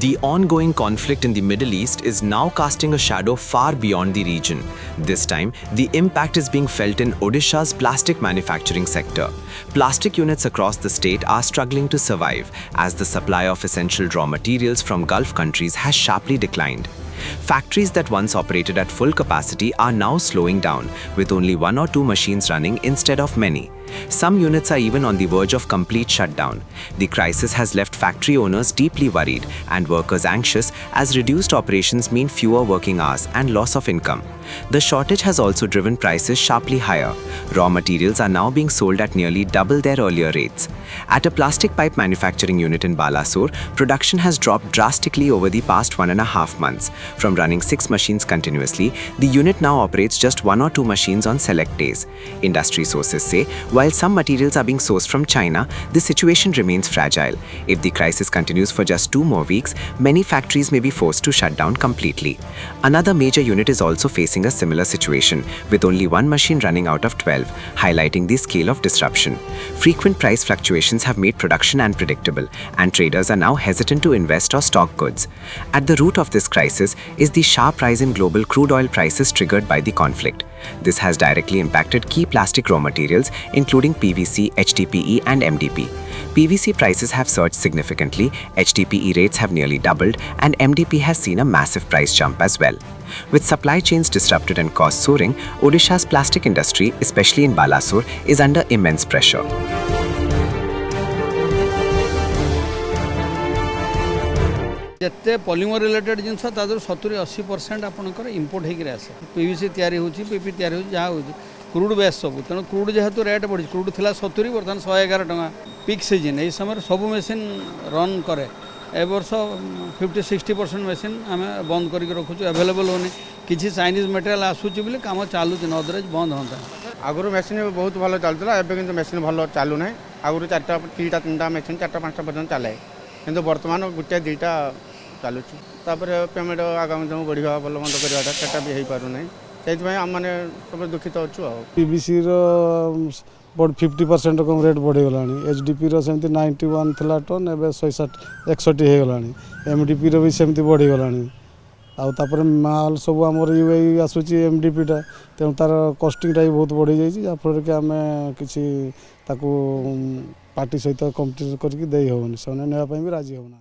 The ongoing conflict in the Middle East is now casting a shadow far beyond the region. This time, the impact is being felt in Odisha's plastic manufacturing sector. Plastic units across the state are struggling to survive as the supply of essential raw materials from Gulf countries has sharply declined. Factories that once operated at full capacity are now slowing down, with only 1 or 2 machines running instead of many. Some units are even on the verge of complete shutdown. The crisis has left factory owners deeply worried and workers anxious as reduced operations mean fewer working hours and loss of income. The shortage has also driven prices sharply higher. Raw materials are now being sold at nearly double their earlier rates. At a plastic pipe manufacturing unit in Balasore, production has dropped drastically over the past 1.5 months. From running 6 machines continuously, the unit now operates just 1 or 2 machines on select days. Industry sources say, while some materials are being sourced from China, the situation remains fragile. If the crisis continues for just 2 more weeks, many factories may be forced to shut down completely. Another major unit is also facing a similar situation, with only 1 machine running out of 12, highlighting the scale of disruption. Frequent price fluctuations have made production unpredictable, and traders are now hesitant to invest or stock goods. At the root of this crisis is the sharp rise in global crude oil prices triggered by the conflict. This has directly impacted key plastic raw materials, including PVC, HDPE, and MDP. PVC prices have surged significantly, HDPE rates have nearly doubled, and MDP has seen a massive price jump as well. With supply chains disrupted and costs soaring, Odisha's plastic industry, especially in Balasore, is under immense pressure. जिते polymer related जिनस 70-80% आपंकर import होकर आसे PVC तैयारी होची PP तैयारी होची जहाँ होची क्रूड बेस सब तेणु क्रूड जेहेतु रेट बढ़ी क्रूड थिला 70 बर्तमान 111 टका पीक सीजन यही समय सब मेसीन रन करे ए वर्ष 50-60% मेसीन आम बंद करके रखुचु अवेलेबल होनी किसी चाइनीज मटेरियल आसूची बोले काम चालू अदरवाइज बंद होता आगुरी मेसीन बहुत भल चलता एवं मेसीन भल चालू ना आगुरी 4टा 3टा मेसीन 4टा 5टा पर्यटन चलाए किंतु बर्तमान गोटे 2टा चलुची पेमेंट आगामी दिन बढ़िया भल मंद करवाटा सेटा भी हो पार ना से आम मैंने सब दुखित अच्छु पीवीसी 50% कम रेट बढ़ीगला एचडीपी सेमती 91 थिला टन एवं 161 होगा एमडीपी भी सेमती बढ़ीगला आउे माल सब आमर यूआई आसूची एमडीपीटा तेणु तार कस्टिंगटा भी बहुत बढ़ी जाइए जहाँफल कि आम किसी पार्टी सहित कंपटीशन करके दे हेनी से भी राजी होना।